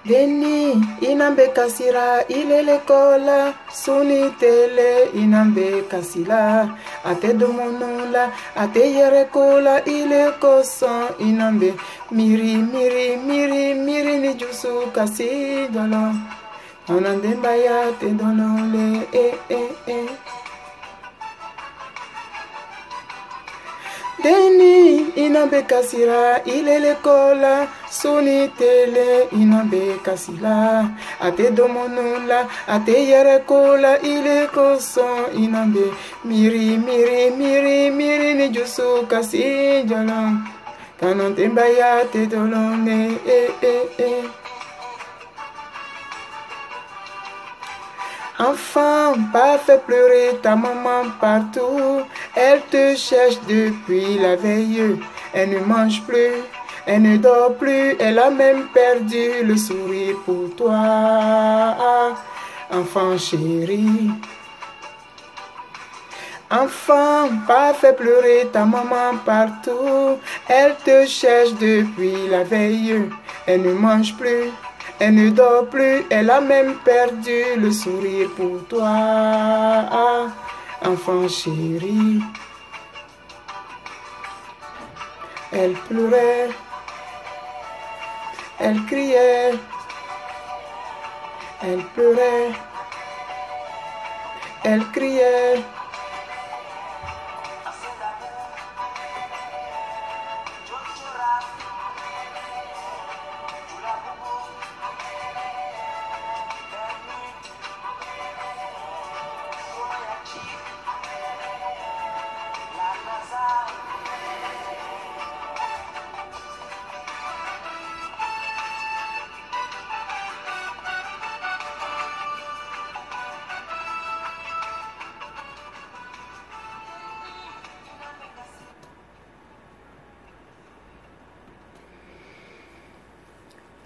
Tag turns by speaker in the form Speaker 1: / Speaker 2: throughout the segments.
Speaker 1: Deni inambe kasira ilele kola suni tele inambe kasila ate domonula ate yere kola ile koson inambe miri miri miri miri ni jusu kasi dolo onandemba ya te donole Deni inambe kasira ilele kola suni tele inambe kasila ate domonula ate yere kola ile koson inambe miri miri miri miri ni jusu kasi jolo kanantemba ya te dolone Enfant, pas fait pleurer ta maman partout. Elle te cherche depuis la veille. Elle ne mange plus, elle ne dort plus. Elle a même perdu le sourire pour toi. Enfant chéri. Enfant, pas fait pleurer ta maman partout. Elle te cherche depuis la veille. Elle ne mange plus. Elle ne dort plus, elle a même perdu le sourire pour toi, enfant chéri. Elle pleurait, elle criait, elle pleurait, elle criait.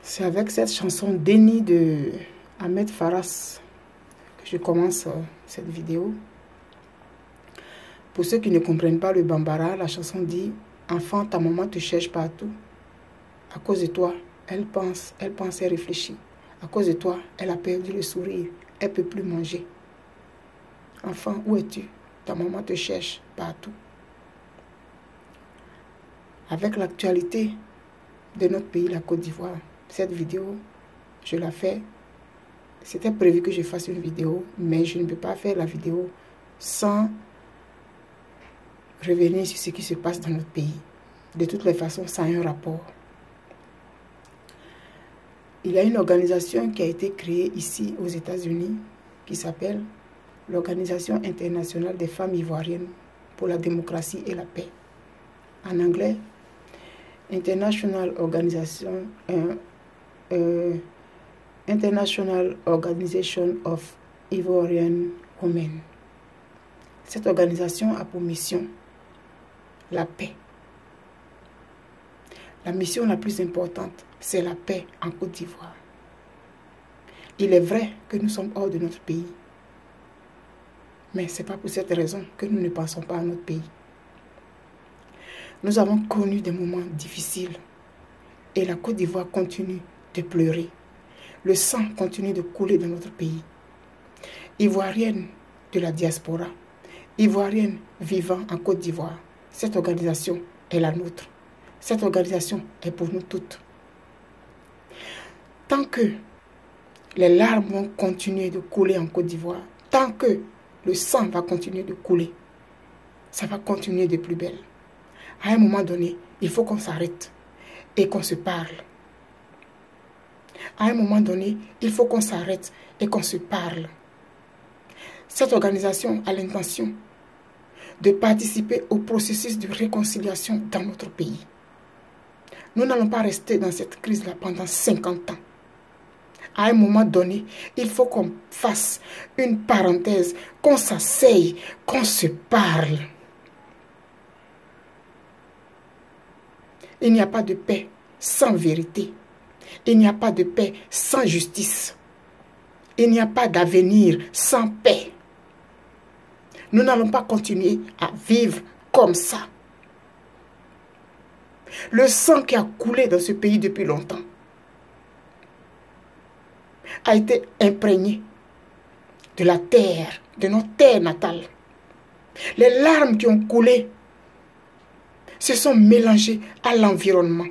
Speaker 1: C'est avec cette chanson Deni de Ahmed Faras que je commence cette vidéo. Pour ceux qui ne comprennent pas le bambara, la chanson dit « Enfant, ta maman te cherche partout. À cause de toi, elle pense, elle réfléchit. À cause de toi, elle a perdu le sourire. Elle ne peut plus manger. Enfant, où es-tu? Ta maman te cherche partout. » Avec l'actualité de notre pays, la Côte d'Ivoire, cette vidéo, je la fais. C'était prévu que je fasse une vidéo, mais je ne peux pas faire la vidéo sans revenir sur ce qui se passe dans notre pays. De toutes les façons, ça a un rapport. Il y a une organisation qui a été créée ici aux États-Unis qui s'appelle l'Organisation internationale des femmes ivoiriennes pour la démocratie et la paix. En anglais, International Organization of Ivorian Women. Cette organisation a pour mission la paix. La mission la plus importante, c'est la paix en Côte d'Ivoire. Il est vrai que nous sommes hors de notre pays. Mais ce n'est pas pour cette raison que nous ne pensons pas à notre pays. Nous avons connu des moments difficiles et la Côte d'Ivoire continue de pleurer. Le sang continue de couler dans notre pays. Ivoirienne de la diaspora, Ivoirienne vivant en Côte d'Ivoire, cette organisation est la nôtre. Cette organisation est pour nous toutes. Tant que les larmes vont continuer de couler en Côte d'Ivoire, tant que le sang va continuer de couler, ça va continuer de plus belle. À un moment donné, il faut qu'on s'arrête et qu'on se parle. À un moment donné, il faut qu'on s'arrête et qu'on se parle. Cette organisation a l'intention de participer au processus de réconciliation dans notre pays. Nous n'allons pas rester dans cette crise-là pendant 50 ans. À un moment donné, il faut qu'on fasse une parenthèse, qu'on s'asseye, qu'on se parle. Il n'y a pas de paix sans vérité. Il n'y a pas de paix sans justice. Il n'y a pas d'avenir sans paix. Nous n'allons pas continuer à vivre comme ça. Le sang qui a coulé dans ce pays depuis longtemps, a été imprégné de la terre, de notre terre natale. Les larmes qui ont coulé se sont mélangées à l'environnement.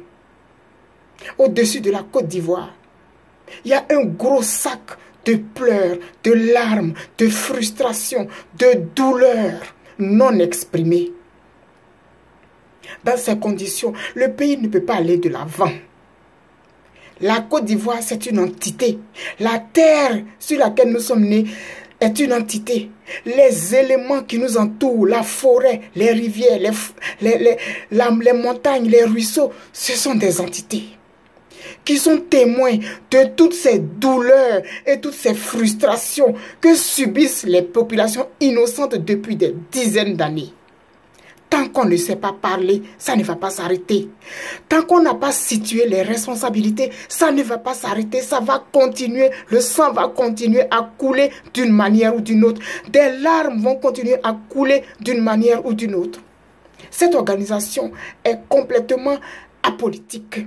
Speaker 1: Au-dessus de la Côte d'Ivoire, il y a un gros sac de pleurs, de larmes, de frustration, de douleurs non exprimées. Dans ces conditions, le pays ne peut pas aller de l'avant. La Côte d'Ivoire, c'est une entité. La terre sur laquelle nous sommes nés est une entité. Les éléments qui nous entourent, la forêt, les rivières, les montagnes, les ruisseaux, ce sont des entités qui sont témoins de toutes ces douleurs et toutes ces frustrations que subissent les populations innocentes depuis des dizaines d'années. Tant qu'on ne sait pas parler, ça ne va pas s'arrêter. Tant qu'on n'a pas situé les responsabilités, ça ne va pas s'arrêter. Ça va continuer, le sang va continuer à couler d'une manière ou d'une autre. Des larmes vont continuer à couler d'une manière ou d'une autre. Cette organisation est complètement apolitique.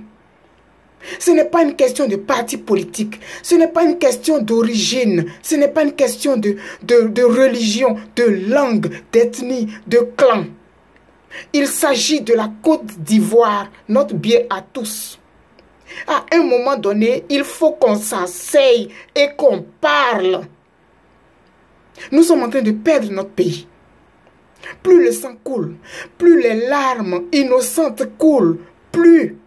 Speaker 1: Ce n'est pas une question de parti politique, ce n'est pas une question d'origine, ce n'est pas une question de religion, de langue, d'ethnie, de clan. Il s'agit de la Côte d'Ivoire, notre bien à tous. À un moment donné, il faut qu'on s'asseye et qu'on parle. Nous sommes en train de perdre notre pays. Plus le sang coule, plus les larmes innocentes coulent, plus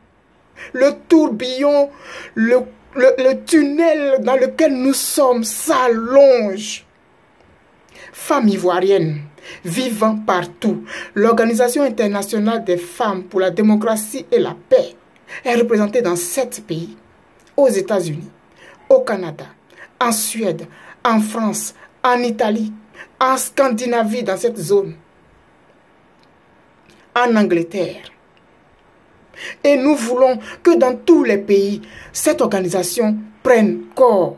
Speaker 1: le tourbillon, le tunnel dans lequel nous sommes s'allonge. Femmes ivoiriennes, vivant partout, l'Organisation internationale des femmes pour la démocratie et la paix est représentée dans 7 pays, aux États-Unis, au Canada, en Suède, en France, en Italie, en Scandinavie dans cette zone, en Angleterre. Et nous voulons que dans tous les pays, cette organisation prenne corps.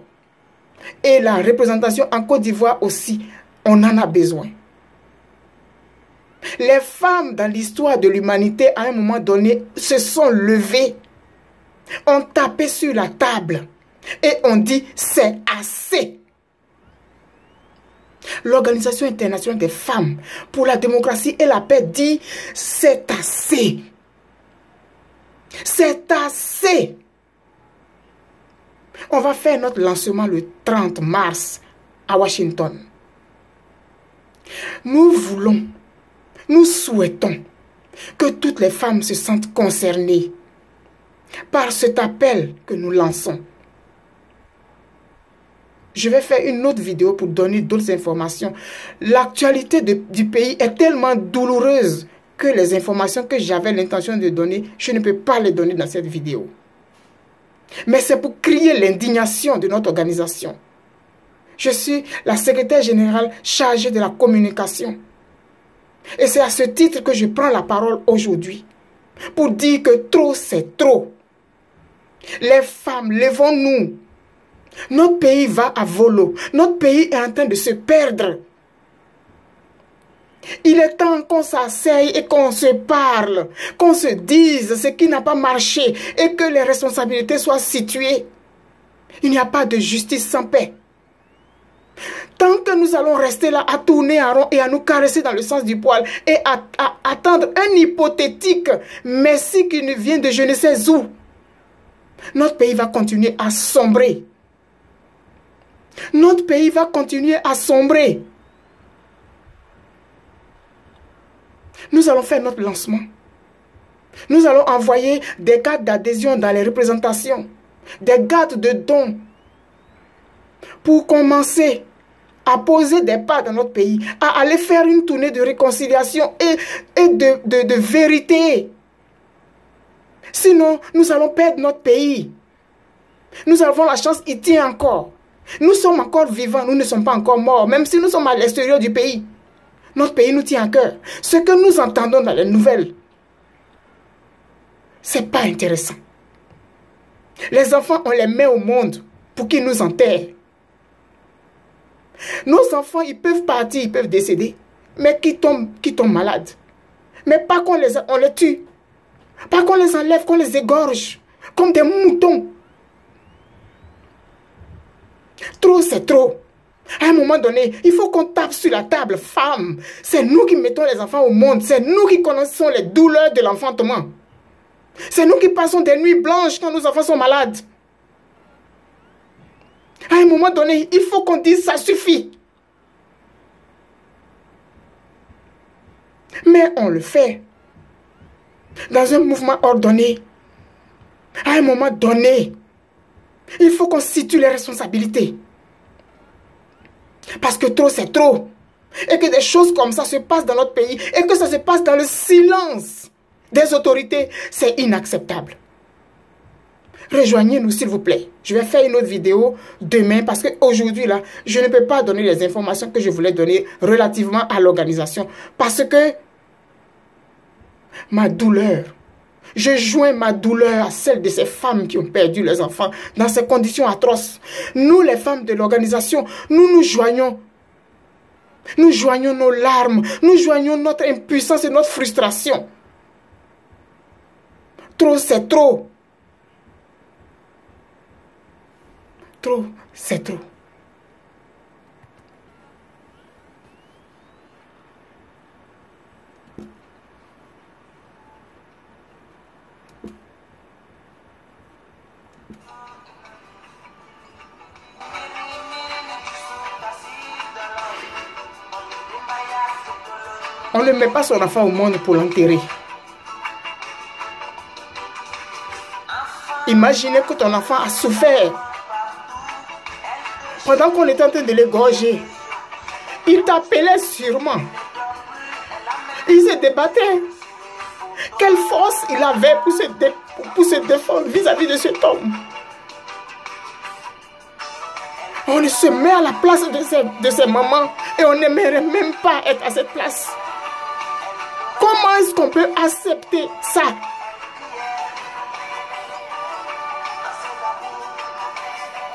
Speaker 1: Et la représentation en Côte d'Ivoire aussi, on en a besoin. Les femmes dans l'histoire de l'humanité, à un moment donné, se sont levées, ont tapé sur la table et ont dit « c'est assez ». L'Organisation internationale des femmes pour la démocratie et la paix dit « c'est assez ». C'est assez. On va faire notre lancement le 30 mars à Washington. Nous voulons, nous souhaitons que toutes les femmes se sentent concernées par cet appel que nous lançons. Je vais faire une autre vidéo pour donner d'autres informations. L'actualité du pays est tellement douloureuse que les informations que j'avais l'intention de donner, je ne peux pas les donner dans cette vidéo. Mais c'est pour crier l'indignation de notre organisation. Je suis la secrétaire générale chargée de la communication. Et c'est à ce titre que je prends la parole aujourd'hui. Pour dire que trop, c'est trop. Les femmes, levons-nous. Notre pays va à volo. Notre pays est en train de se perdre. Il est temps qu'on s'asseye et qu'on se parle, qu'on se dise ce qui n'a pas marché et que les responsabilités soient situées. Il n'y a pas de justice sans paix. Tant que nous allons rester là à tourner en rond et à nous caresser dans le sens du poil et à attendre un hypothétique messie qui nous vient de je ne sais où, notre pays va continuer à sombrer. Notre pays va continuer à sombrer. Nous allons faire notre lancement. Nous allons envoyer des cartes d'adhésion dans les représentations, des cartes de dons pour commencer à poser des pas dans notre pays, à aller faire une tournée de réconciliation et de vérité. Sinon, nous allons perdre notre pays. Nous avons la chance, il tient encore. Nous sommes encore vivants, nous ne sommes pas encore morts, même si nous sommes à l'extérieur du pays. Notre pays nous tient à cœur. Ce que nous entendons dans les nouvelles, ce n'est pas intéressant. Les enfants, on les met au monde pour qu'ils nous enterrent. Nos enfants, ils peuvent partir, ils peuvent décéder, mais qui tombent malades. Mais pas qu'on on les tue, pas qu'on les enlève, qu'on les égorge, comme des moutons. Trop, c'est trop. À un moment donné, il faut qu'on tape sur la table. Femmes, c'est nous qui mettons les enfants au monde. C'est nous qui connaissons les douleurs de l'enfantement. C'est nous qui passons des nuits blanches quand nos enfants sont malades. À un moment donné, il faut qu'on dise ça suffit. Mais on le fait dans un mouvement ordonné. À un moment donné, il faut qu'on situe les responsabilités. Parce que trop, c'est trop. Et que des choses comme ça se passent dans notre pays et que ça se passe dans le silence des autorités, c'est inacceptable. Rejoignez-nous s'il vous plaît. Je vais faire une autre vidéo demain parce qu'aujourd'hui, là, je ne peux pas donner les informations que je voulais donner relativement à l'organisation. Parce que ma douleur, je joins ma douleur à celle de ces femmes qui ont perdu leurs enfants dans ces conditions atroces. Nous, les femmes de l'organisation, nous joignons. Nous joignons nos larmes, nous joignons notre impuissance et notre frustration. Trop, c'est trop. Trop, c'est trop. On ne met pas son enfant au monde pour l'enterrer. Imaginez que ton enfant a souffert pendant qu'on était en train de l'égorger. Il t'appelait sûrement. Il se débattait. Quelle force il avait pour se défendre vis-à-vis de cet homme. On se met à la place de ses mamans et on n'aimerait même pas être à cette place. Comment est-ce qu'on peut accepter ça?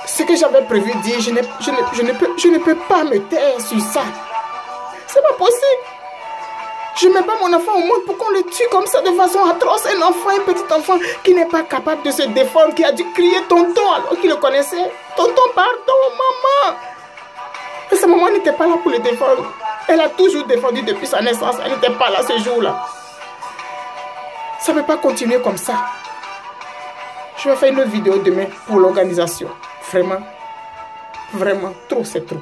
Speaker 1: Ce que j'avais prévu dire, je ne peux pas me taire sur ça. C'est pas possible. Je ne mets pas mon enfant au monde pour qu'on le tue comme ça de façon atroce. Un enfant, un petit enfant qui n'est pas capable de se défendre, qui a dû crier tonton alors qu'il le connaissait. Tonton, pardon, maman. Et sa maman n'était pas là pour le défendre. Elle a toujours défendu depuis sa naissance. Elle n'était pas là ce jour-là. Ça ne peut pas continuer comme ça. Je vais faire une autre vidéo demain pour l'organisation. Vraiment, vraiment, trop c'est trop.